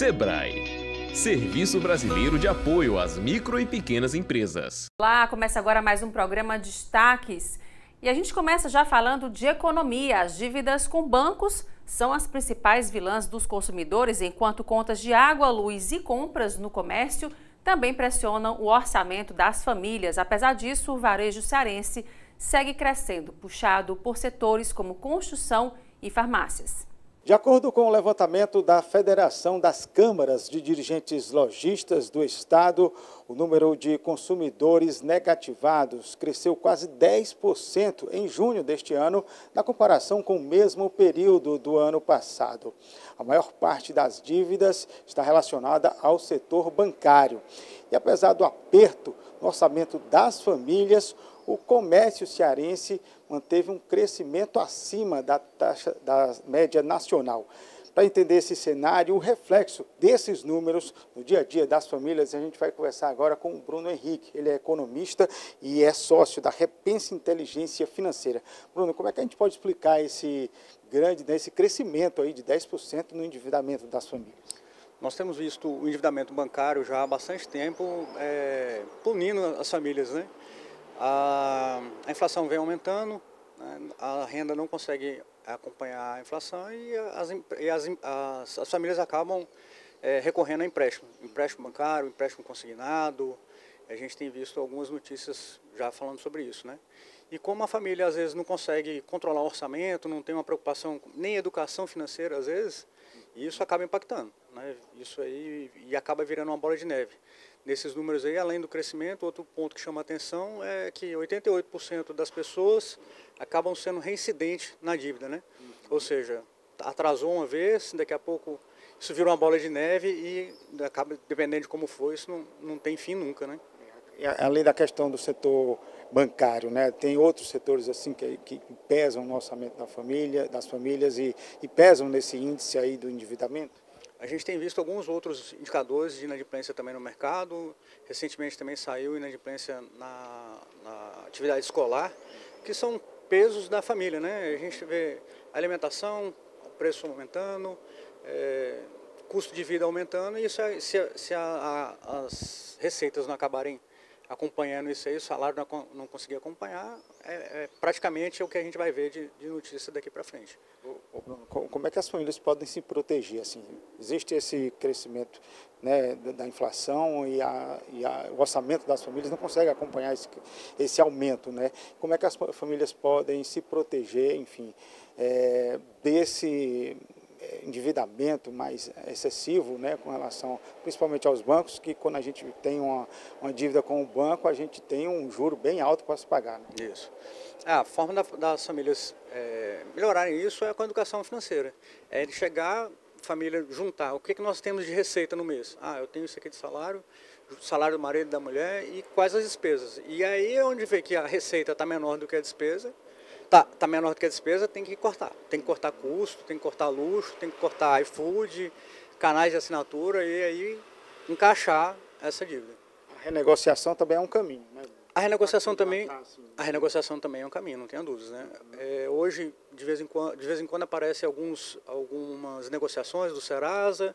SEBRAE, Serviço Brasileiro de Apoio às Micro e Pequenas Empresas. Olá, começa agora mais um programa Destaques. E a gente começa já falando de economia. As dívidas com bancos são as principais vilãs dos consumidores, enquanto contas de água, luz e compras no comércio também pressionam o orçamento das famílias. Apesar disso, o varejo cearense segue crescendo, puxado por setores como construção e farmácias. De acordo com o levantamento da Federação das Câmaras de Dirigentes Lojistas do Estado, o número de consumidores negativados cresceu quase 10% em junho deste ano, na comparação com o mesmo período do ano passado. A maior parte das dívidas está relacionada ao setor bancário. E apesar do aperto no orçamento das famílias, o comércio cearense manteve um crescimento acima da taxa da média nacional. Para entender esse cenário, o reflexo desses números no dia a dia das famílias, a gente vai conversar agora com o Bruno Henrique. Ele é economista e é sócio da Repense Inteligência Financeira. Bruno, como é que a gente pode explicar esse crescimento aí de 10% no endividamento das famílias? Nós temos visto o endividamento bancário já há bastante tempo punindo as famílias, né? A inflação vem aumentando, né? A renda não consegue acompanhar a inflação e as famílias acabam recorrendo a empréstimo bancário, empréstimo consignado. A gente tem visto algumas notícias já falando sobre isso, né? E como a família às vezes não consegue controlar o orçamento, não tem uma preocupação, nem educação financeira às vezes, isso acaba impactando, né? Isso aí e acaba virando uma bola de neve. Nesses números aí, além do crescimento, outro ponto que chama a atenção é que 88% das pessoas acabam sendo reincidentes na dívida, né? Ou seja, atrasou uma vez, daqui a pouco isso vira uma bola de neve e acaba, dependendo de como for, isso não tem fim nunca, né? Além da questão do setor bancário, né, tem outros setores assim que pesam no orçamento das famílias e pesam nesse índice aí do endividamento? A gente tem visto alguns outros indicadores de inadimplência também no mercado. Recentemente também saiu inadimplência na atividade escolar, que são pesos da família, né? A gente vê alimentação, preço aumentando, custo de vida aumentando, e isso, se as receitas não acabarem acompanhando isso aí, o salário não conseguir acompanhar, praticamente é o que a gente vai ver de notícia daqui para frente. Como é que as famílias podem se proteger? Assim, existe esse crescimento, né, da inflação e o orçamento das famílias não consegue acompanhar esse aumento, né? Como é que as famílias podem se proteger, enfim, desse endividamento mais excessivo, né, com relação principalmente aos bancos, que quando a gente tem uma dívida com o banco, a gente tem um juro bem alto para se pagar, né? Isso. A forma das famílias melhorarem isso é com a educação financeira. É de chegar, família, juntar o que nós temos de receita no mês. Eu tenho isso aqui de salário do marido e da mulher e quais as despesas. E aí é onde vê que a receita está menor do que a despesa. Tá menor do que a despesa, tem que cortar. Tem que cortar custo, tem que cortar luxo, tem que cortar iFood, canais de assinatura e aí encaixar essa dívida. A renegociação também é um caminho, né? A renegociação também é um caminho, não tenha dúvidas, né? Hoje, de vez em quando aparecem algumas negociações do Serasa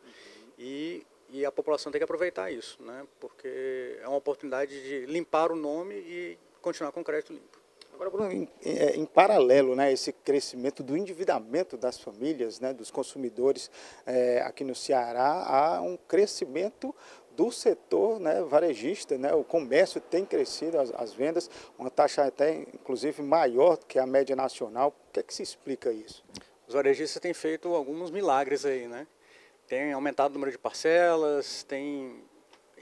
e a população tem que aproveitar isso, né? Porque é uma oportunidade de limpar o nome e continuar com o crédito limpo. Agora, Bruno, em paralelo, né, esse crescimento do endividamento das famílias, né, dos consumidores aqui no Ceará, há um crescimento do setor, né, varejista, né, o comércio tem crescido, as vendas, uma taxa até inclusive maior do que a média nacional. O que é que se explica isso? Os varejistas têm feito alguns milagres aí, né? Tem aumentado o número de parcelas,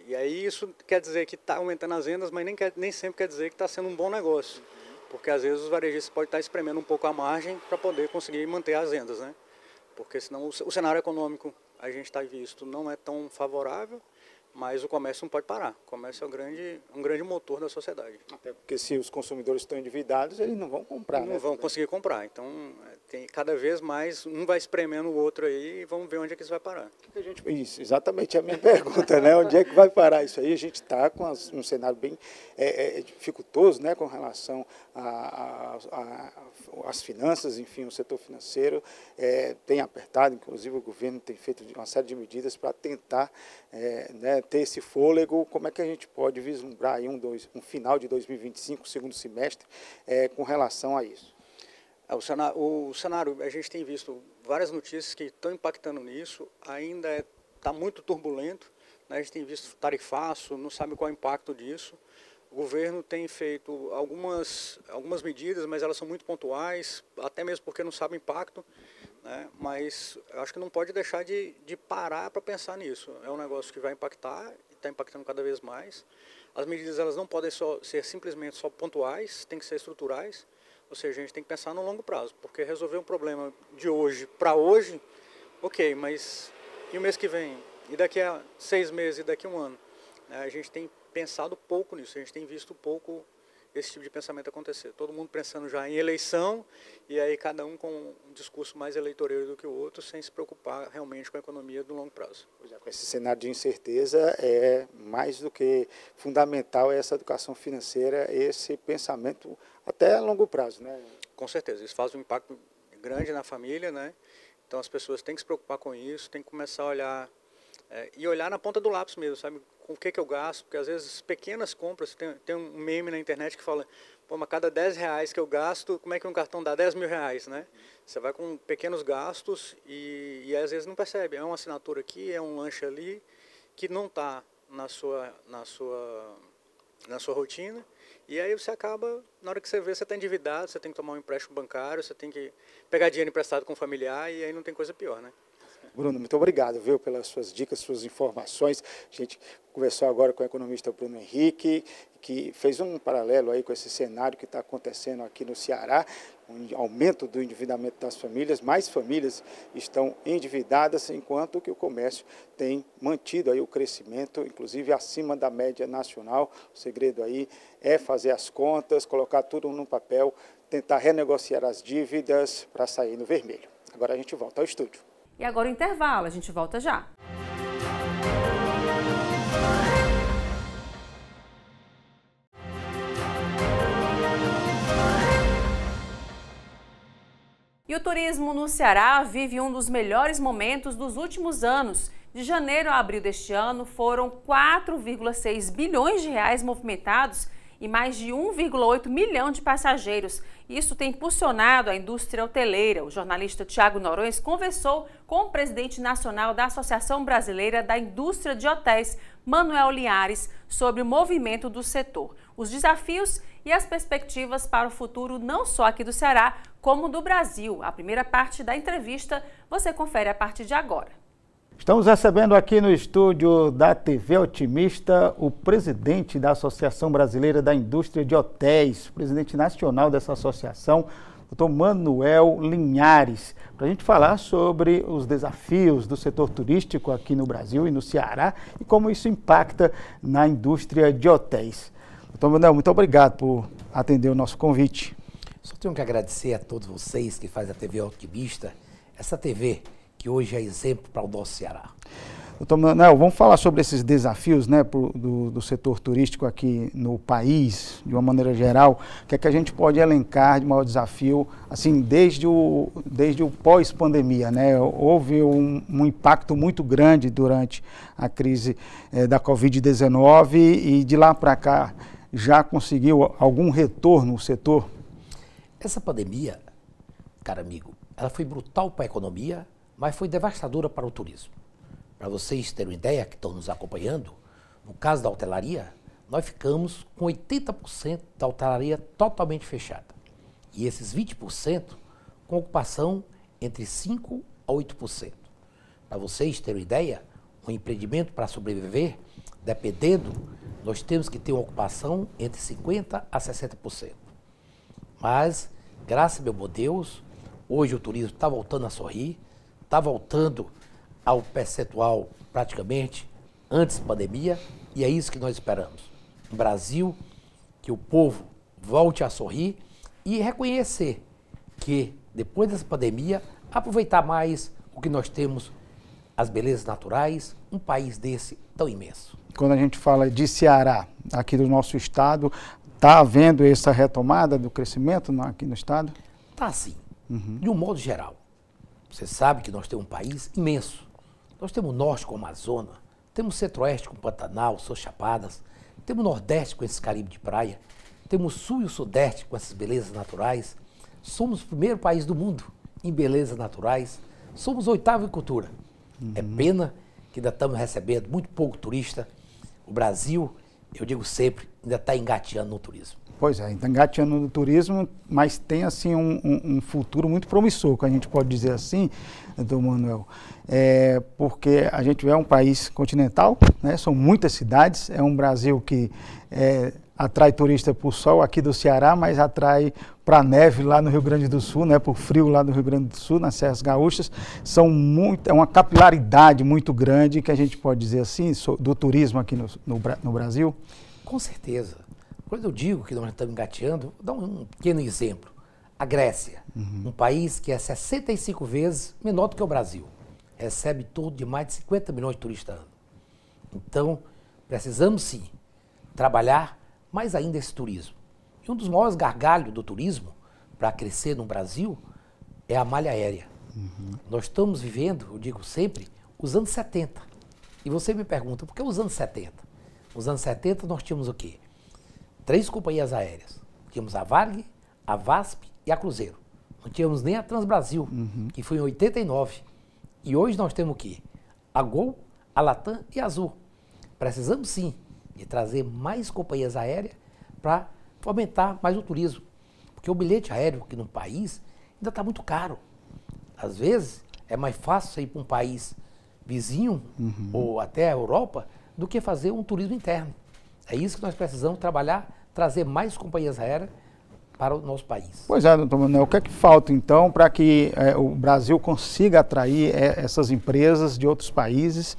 e aí isso quer dizer que está aumentando as vendas, mas nem sempre quer dizer que está sendo um bom negócio. Porque às vezes os varejistas podem estar espremendo um pouco a margem para poder conseguir manter as vendas, né? Porque senão o cenário econômico, a gente está visto, não é tão favorável, mas o comércio não pode parar. O comércio é um grande motor da sociedade. Até porque se os consumidores estão endividados, eles não vão comprar. Não vão conseguir comprar. Então cada vez mais um vai espremendo o outro aí e vamos ver onde é que isso vai parar. Isso, exatamente a minha pergunta, né? Onde é que vai parar isso aí? A gente está com um cenário bem dificultoso, né? Com relação às finanças, enfim, o setor financeiro tem apertado, inclusive o governo tem feito uma série de medidas para tentar ter esse fôlego. Como é que a gente pode vislumbrar aí um final de 2025, segundo semestre, com relação a isso? O cenário, a gente tem visto várias notícias que estão impactando nisso, ainda está muito turbulento, né? A gente tem visto tarifaço, não sabe qual é o impacto disso. O governo tem feito algumas medidas, mas elas são muito pontuais, até mesmo porque não sabe o impacto, né? Mas eu acho que não pode deixar de parar para pensar nisso. É um negócio que vai impactar, está impactando cada vez mais. As medidas elas não podem ser simplesmente só pontuais, tem que ser estruturais. Ou seja, a gente tem que pensar no longo prazo, porque resolver um problema de hoje para hoje, ok, mas e o mês que vem? E daqui a 6 meses? E daqui a um ano? A gente tem pensado pouco nisso, a gente tem visto pouco esse tipo de pensamento acontecer. Todo mundo pensando já em eleição, e aí cada um com um discurso mais eleitoreiro do que o outro, sem se preocupar realmente com a economia do longo prazo. Com esse cenário de incerteza, é mais do que fundamental essa educação financeira, esse pensamento até a longo prazo, né? Com certeza, isso faz um impacto grande na família, né? Então as pessoas têm que se preocupar com isso, têm que começar a olhar, e olhar na ponta do lápis mesmo, sabe? Com o que eu gasto, porque às vezes pequenas compras, tem um meme na internet que fala, pô, mas cada 10 reais que eu gasto, como é que um cartão dá 10 mil reais, né? Você vai com pequenos gastos e às vezes não percebe, é uma assinatura aqui, é um lanche ali, que não está na sua rotina, e aí você acaba, na hora que você vê, você está endividado, você tem que tomar um empréstimo bancário, você tem que pegar dinheiro emprestado com um familiar, e aí não tem coisa pior, né? Bruno, muito obrigado, viu, pelas suas dicas, suas informações. A gente conversou agora com o economista Bruno Henrique, que fez um paralelo aí com esse cenário que está acontecendo aqui no Ceará, um aumento do endividamento das famílias, mais famílias estão endividadas, enquanto que o comércio tem mantido aí o crescimento, inclusive acima da média nacional. O segredo aí é fazer as contas, colocar tudo no papel, tentar renegociar as dívidas para sair no vermelho. Agora a gente volta ao estúdio. E agora o intervalo, a gente volta já. E o turismo no Ceará vive um dos melhores momentos dos últimos anos. De janeiro a abril deste ano, foram 4,6 bilhões de reais movimentados e mais de 1,8 milhão de passageiros. Isso tem impulsionado a indústria hoteleira. O jornalista Tiago Noronha conversou com o presidente nacional da Associação Brasileira da Indústria de Hotéis, Manuel Linhares, sobre o movimento do setor, os desafios e as perspectivas para o futuro não só aqui do Ceará, como do Brasil. A primeira parte da entrevista você confere a partir de agora. Estamos recebendo aqui no estúdio da TV Otimista o presidente da Associação Brasileira da Indústria de Hotéis, presidente nacional dessa associação, Dr. Manuel Linhares, para a gente falar sobre os desafios do setor turístico aqui no Brasil e no Ceará e como isso impacta na indústria de hotéis. Dr. Manuel, muito obrigado por atender o nosso convite. Só tenho que agradecer a todos vocês que fazem a TV Otimista, essa TV que hoje é exemplo para o nosso Ceará. Doutor Manuel, vamos falar sobre esses desafios, né, do setor turístico aqui no país, de uma maneira geral. O que é que a gente pode elencar de maior desafio, assim, desde o pós-pandemia, né? Houve um impacto muito grande durante a crise da Covid-19 e de lá para cá já conseguiu algum retorno o setor? Essa pandemia, cara amigo, ela foi brutal para a economia, mas foi devastadora para o turismo. Para vocês terem uma ideia, que estão nos acompanhando, no caso da hotelaria, nós ficamos com 80% da hotelaria totalmente fechada. E esses 20% com ocupação entre 5% a 8%. Para vocês terem uma ideia, um empreendimento para sobreviver, dependendo, nós temos que ter uma ocupação entre 50% a 60%. Mas, graças ao meu bom Deus, hoje o turismo está voltando a sorrir, está voltando ao percentual praticamente antes da pandemia, e é isso que nós esperamos. Um Brasil, que o povo volte a sorrir e reconhecer que depois dessa pandemia, aproveitar mais o que nós temos, as belezas naturais, um país desse tão imenso. Quando a gente fala de Ceará, aqui do nosso estado, está havendo essa retomada do crescimento aqui no estado? Está sim, de um modo geral. Você sabe que nós temos um país imenso. Nós temos o norte com o Amazonas, temos o centro-oeste com o Pantanal, suas chapadas, temos o nordeste com esse Caribe de praia, temos o sul e o sudeste com essas belezas naturais. Somos o primeiro país do mundo em belezas naturais. Somos o 8º em cultura. É pena que ainda estamos recebendo muito pouco turista. O Brasil, eu digo sempre, ainda está engateando no turismo. Pois é, está engateando no turismo, mas tem assim um futuro muito promissor, que a gente pode dizer assim, doutor Manuel, porque a gente é um país continental, né? São muitas cidades, é um Brasil que atrai turista por sol aqui do Ceará, mas atrai para a neve lá no Rio Grande do Sul, né? Por frio lá no Rio Grande do Sul, nas Serras Gaúchas. É uma capilaridade muito grande, que a gente pode dizer assim, do turismo aqui no Brasil. Com certeza. Quando eu digo que nós estamos engateando, vou dar um pequeno exemplo. A Grécia, um país que é 65 vezes menor do que o Brasil, recebe todo de mais de 50 milhões de turistas ano. Então, precisamos sim trabalhar mais ainda esse turismo. E um dos maiores gargalhos do turismo para crescer no Brasil é a malha aérea. Nós estamos vivendo, eu digo sempre, os anos 70. E você me pergunta, por que os anos 70? Nos anos 70 nós tínhamos o quê? 3 companhias aéreas. Tínhamos a Varig, a VASP e a Cruzeiro. Não tínhamos nem a Transbrasil, que foi em 89. E hoje nós temos o quê? A Gol, a Latam e a Azul. Precisamos sim de trazer mais companhias aéreas para fomentar mais o turismo. Porque o bilhete aéreo aqui no país ainda está muito caro. Às vezes é mais fácil você ir para um país vizinho ou até a Europa do que fazer um turismo interno. É isso que nós precisamos trabalhar, trazer mais companhias aéreas para o nosso país. Pois é, doutor Manuel, o que é que falta então para que o Brasil consiga atrair essas empresas de outros países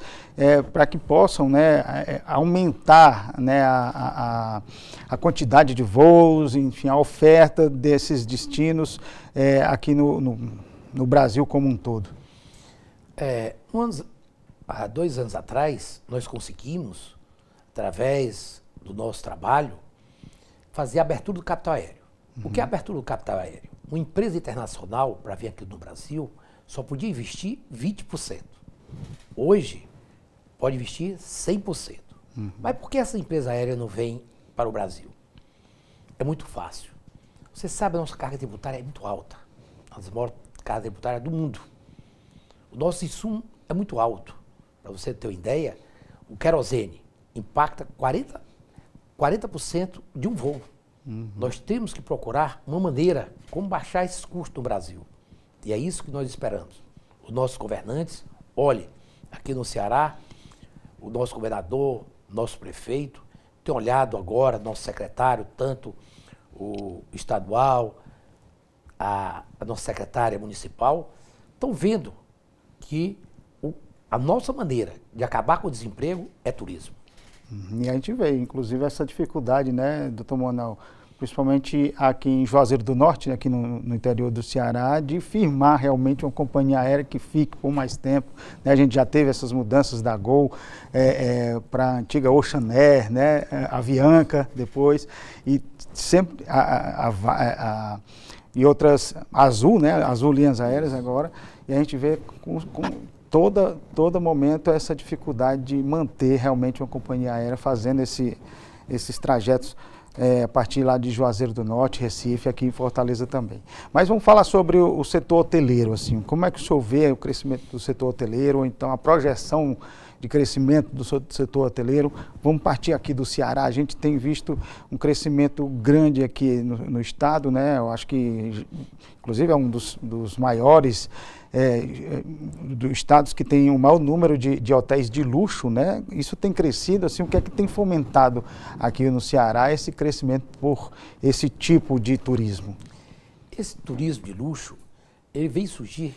para que possam, né, aumentar, né, a quantidade de voos, enfim, a oferta desses destinos aqui no Brasil como um todo? Há 2 anos atrás, nós conseguimos, através do nosso trabalho, fazer a abertura do capital aéreo. O que é a abertura do capital aéreo? Uma empresa internacional, para vir aqui no Brasil, só podia investir 20%. Hoje, pode investir 100%. Mas por que essa empresa aérea não vem para o Brasil? É muito fácil. Você sabe, a nossa carga tributária é muito alta. Uma das maiores cargas tributárias do mundo. O nosso insumo é muito alto. Para você ter uma ideia, o querosene impacta 40% de um voo. Nós temos que procurar uma maneira como baixar esses custos no Brasil. E é isso que nós esperamos. Os nossos governantes, olhe, aqui no Ceará, o nosso governador, nosso prefeito, tem olhado agora, nosso secretário, tanto o estadual, a nossa secretária municipal, estão vendo que a nossa maneira de acabar com o desemprego é turismo. E a gente vê, inclusive, essa dificuldade, né, doutor Manuel, principalmente aqui em Juazeiro do Norte, aqui no interior do Ceará, de firmar realmente uma companhia aérea que fique por mais tempo. Né? A gente já teve essas mudanças da Gol para a antiga Ocean Air, né? A Avianca depois, e sempre e outras, Azul, né? Azul Linhas Aéreas agora, e a gente vê com todo momento essa dificuldade de manter realmente uma companhia aérea fazendo esses trajetos a partir lá de Juazeiro do Norte, Recife, aqui em Fortaleza também. Mas vamos falar sobre o setor hoteleiro, assim, como é que o senhor vê o crescimento do setor hoteleiro, ou então a projeção de crescimento do setor hoteleiro? Vamos partir aqui do Ceará, a gente tem visto um crescimento grande aqui no estado, né? Eu acho que, inclusive, é um dos maiores dos estados que tem o maior número de hotéis de luxo, né? Isso tem crescido, assim, o que é que tem fomentado aqui no Ceará esse crescimento por esse tipo de turismo? Esse turismo de luxo, ele veio surgir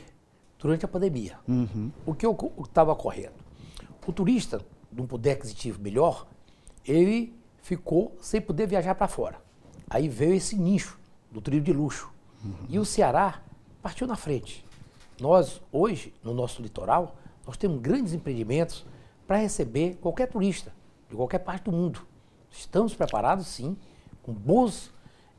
durante a pandemia. O que estava ocorrendo? O turista, de um poder aquisitivo melhor, ele ficou sem poder viajar para fora. Aí veio esse nicho do turismo de luxo. E o Ceará partiu na frente. Nós, hoje, no nosso litoral, nós temos grandes empreendimentos para receber qualquer turista, de qualquer parte do mundo. Estamos preparados, sim, com bons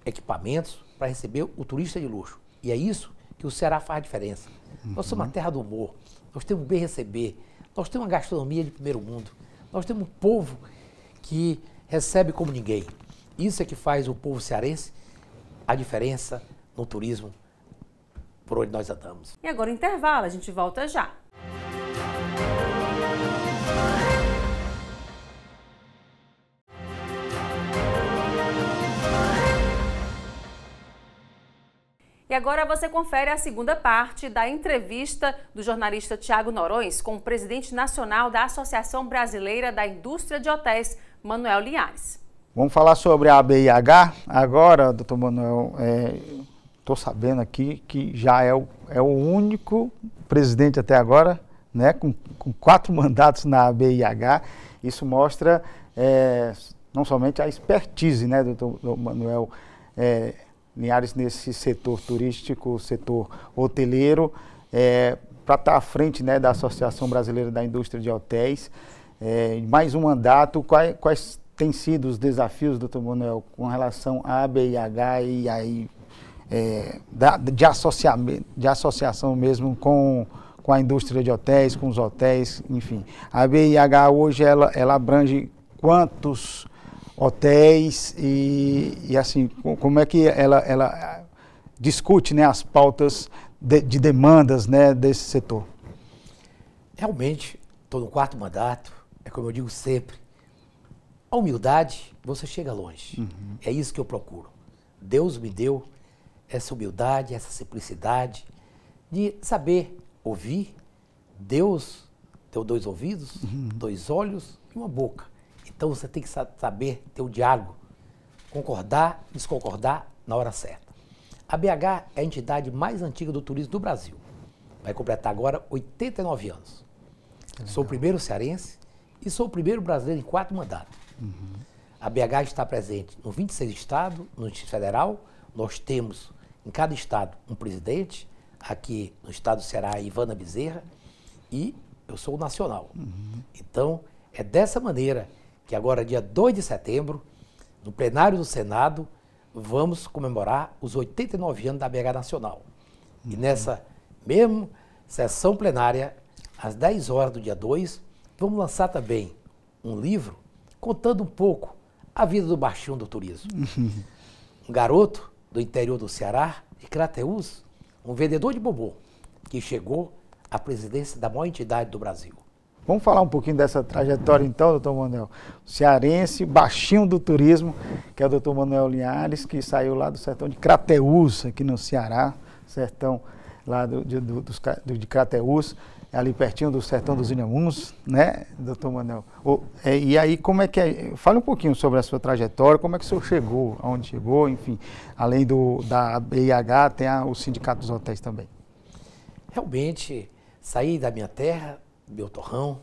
equipamentos para receber o turista de luxo. E é isso que o Ceará faz a diferença. Nós somos uma terra do humor, nós temos bem receber, nós temos uma gastronomia de primeiro mundo, nós temos um povo que recebe como ninguém. Isso é que faz o povo cearense a diferença no turismo por onde nós andamos. E agora o intervalo, a gente volta já. E agora você confere a segunda parte da entrevista do jornalista Tiago Norões com o presidente nacional da Associação Brasileira da Indústria de Hotéis, Manuel Linhares. Vamos falar sobre a ABIH agora, doutor Manuel. Estou sabendo aqui que já é o único presidente até agora, né, com 4 mandatos na ABIH. Isso mostra não somente a expertise, né, doutor Manuel Linhares, nesse setor turístico, setor hoteleiro, para estar à frente, né, da Associação Brasileira da Indústria de Hotéis. Mais um mandato, quais têm sido os desafios, doutor Manuel, com relação à ABIH e aí, de associação mesmo com a indústria de hotéis, com os hotéis, enfim. A ABIH hoje ela abrange quantos hotéis e assim, como é que ela discute, né, as pautas de demandas, né, desse setor? Realmente, estou no 4º mandato, é como eu digo sempre, a humildade, você chega longe. Uhum. É isso que eu procuro. Deus me deu essa humildade, essa simplicidade de saber ouvir. Deus deu 2 ouvidos, 2 olhos e uma boca. Então você tem que saber ter o diálogo, concordar, desconcordar na hora certa. A BH é a entidade mais antiga do turismo do Brasil. Vai completar agora 89 anos. Sou o primeiro cearense e sou o primeiro brasileiro em 4 mandatos. Uhum. A BH está presente no 26 estados, no Distrito Federal. Nós temos em cada estado um presidente. Aqui no estado do Ceará, Ivana Bezerra. E eu sou o nacional. Uhum. Então, é dessa maneira que agora, dia 2 de setembro, no plenário do Senado, vamos comemorar os 89 anos da BH Nacional. E nessa mesma sessão plenária, às 10 horas do dia 2, vamos lançar também um livro contando um pouco a vida do baixinho do turismo. Um garoto do interior do Ceará, de Crateús, um vendedor de bombom, que chegou à presidência da maior entidade do Brasil. Vamos falar um pouquinho dessa trajetória então, doutor Manuel. O cearense, baixinho do turismo, que é o doutor Manuel Linhares, que saiu lá do sertão de Crateús, aqui no Ceará, sertão lá de Crateús, ali pertinho do sertão dos Inhamuns, né, doutor Manuel? E aí, como é que é? Fale um pouquinho sobre a sua trajetória, como é que o senhor chegou, aonde chegou, enfim, além da BIH, tem o Sindicato dos Hotéis também. Realmente, saí da minha terra, meu torrão,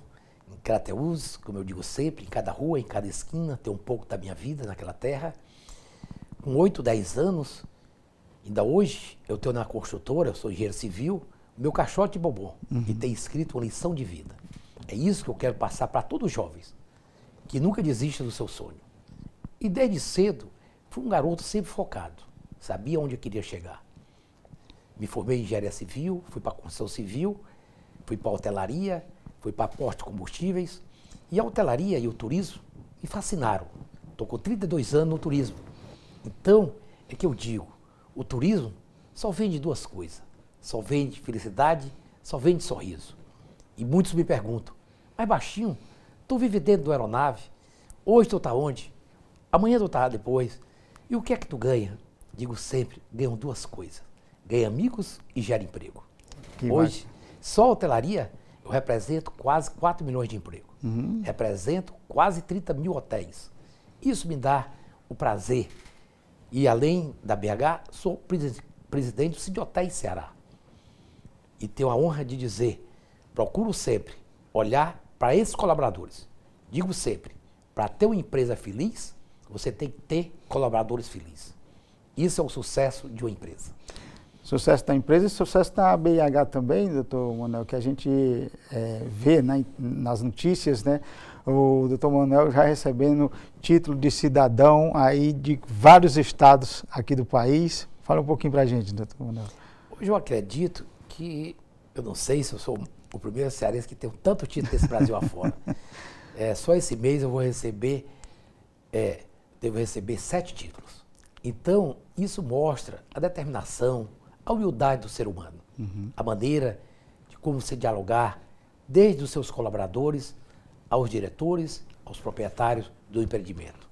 em Crateús, como eu digo sempre, em cada rua, em cada esquina, tem um pouco da minha vida naquela terra. Com 8, 10 anos, ainda hoje, eu tenho na construtora, eu sou engenheiro civil, o meu caixote de bombom, e tem escrito uma lição de vida. É isso que eu quero passar para todos os jovens, que nunca desistam do seu sonho. E desde cedo, fui um garoto sempre focado, sabia onde eu queria chegar. Me formei em engenharia civil, fui para a construção civil, fui para a hotelaria, fui para a porto de combustíveis, e a hotelaria e o turismo me fascinaram. Estou com 32 anos no turismo. Então, é que eu digo, o turismo só vende 2 coisas. Só vende felicidade, só vende sorriso. E muitos me perguntam, mas baixinho, tu vive dentro da aeronave, hoje tu tá onde? Amanhã tu tá depois. E o que é que tu ganha? Digo sempre, ganham 2 coisas. Ganha amigos e gera emprego. Hoje, só a hotelaria, eu represento quase 4 milhões de emprego. Represento quase 30 mil hotéis. Isso me dá o prazer. E além da BH, sou presidente do Sindicato Hotéis Ceará. E tenho a honra de dizer, procuro sempre olhar para esses colaboradores. Digo sempre, para ter uma empresa feliz, você tem que ter colaboradores felizes. Isso é o sucesso de uma empresa. sucesso da empresa e sucesso da BIH também, doutor Manuel, que a gente vê, né, nas notícias, né, o doutor Manuel já recebendo título de cidadão aí de vários estados aqui do país. Fala um pouquinho para a gente, doutor Manuel. Hoje eu acredito que, eu não sei se eu sou o primeiro cearense que tem tanto título desse Brasil afora. Só esse mês eu vou receber, devo receber 7 títulos. Então, isso mostra a determinação, a humildade do ser humano, a maneira de como se dialogar, desde os seus colaboradores, aos diretores, aos proprietários do empreendimento.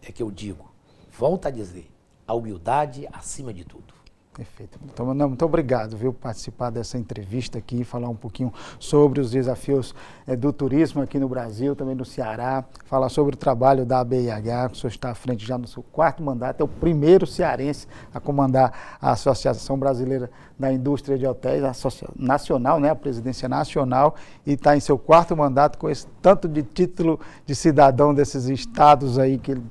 É que eu digo, volto a dizer, a humildade acima de tudo. Perfeito. Então, muito obrigado, viu, por participar dessa entrevista aqui, falar um pouquinho sobre os desafios do turismo aqui no Brasil, também no Ceará, falar sobre o trabalho da ABIH, o senhor está à frente já no seu 4º mandato, é o primeiro cearense a comandar a Associação Brasileira da Indústria de Hotéis, a nacional, né, a presidência nacional, e está em seu 4º mandato com esse tanto de título de cidadão desses estados aí que ele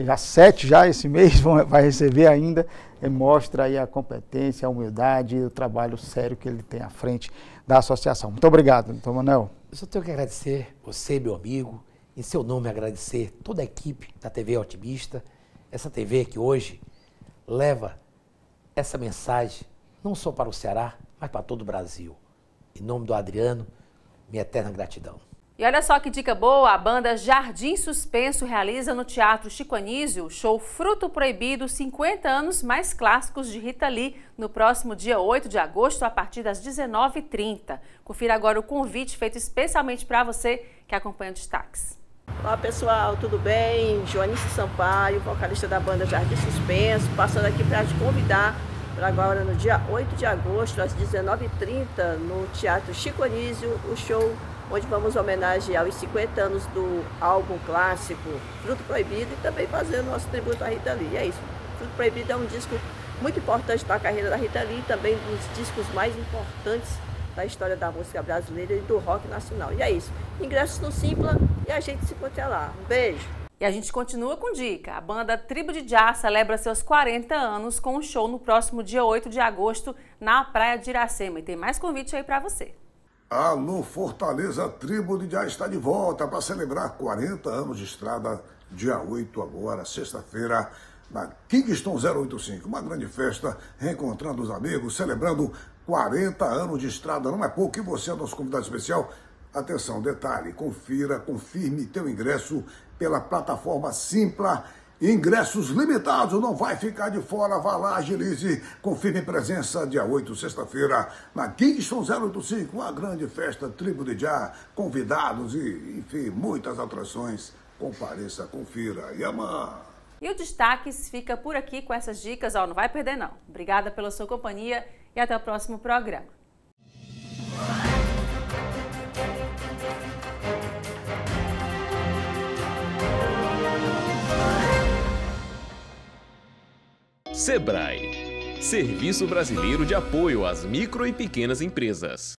já 7 já esse mês vai receber ainda, mostra aí a competência, a humildade e o trabalho sério que ele tem à frente da associação. Muito obrigado, doutor Manuel. Eu só tenho que agradecer você, meu amigo, em seu nome agradecer toda a equipe da TV Otimista, essa TV que hoje leva essa mensagem não só para o Ceará, mas para todo o Brasil. Em nome do Adriano, minha eterna gratidão. E olha só que dica boa, a banda Jardim Suspenso realiza no Teatro Chico Anísio o show Fruto Proibido 50 anos mais clássicos de Rita Lee, no próximo dia 8 de agosto, a partir das 19h30. Confira agora o convite feito especialmente para você que acompanha o Destaques. Olá pessoal, tudo bem? Joanice Sampaio, vocalista da banda Jardim Suspenso, passando aqui para te convidar para agora no dia 8 de agosto, às 19h30, no Teatro Chico Anísio, o show onde vamos homenagear os 50 anos do álbum clássico Fruto Proibido e também fazer o nosso tributo à Rita Lee. E é isso, Fruto Proibido é um disco muito importante para a carreira da Rita Lee, também dos discos mais importantes da história da música brasileira e do rock nacional. E é isso, ingressos no Simpla e a gente se encontra lá. Um beijo! E a gente continua com dica. A banda Tribo de Já celebra seus 40 anos com um show no próximo dia 8 de agosto na Praia de Iracema. E tem mais convite aí para você. Alô Fortaleza, Tribo de Já está de volta para celebrar 40 anos de estrada, dia 8 agora, sexta-feira, na Kingston 085. Uma grande festa, reencontrando os amigos, celebrando 40 anos de estrada. Não é pouco, e você é nosso convidado especial. Atenção, detalhe, confirme teu ingresso pela plataforma Simpla. Ingressos limitados, não vai ficar de fora, vá lá, agilize, confirme presença dia 8, sexta-feira, na Kingston 085, uma grande festa, Tribo de Já, convidados e, enfim, muitas atrações. Compareça, confira. Yaman! E o Destaques fica por aqui com essas dicas, não vai perder não. Obrigada pela sua companhia e até o próximo programa. Sebrae, Serviço Brasileiro de Apoio às Micro e Pequenas Empresas.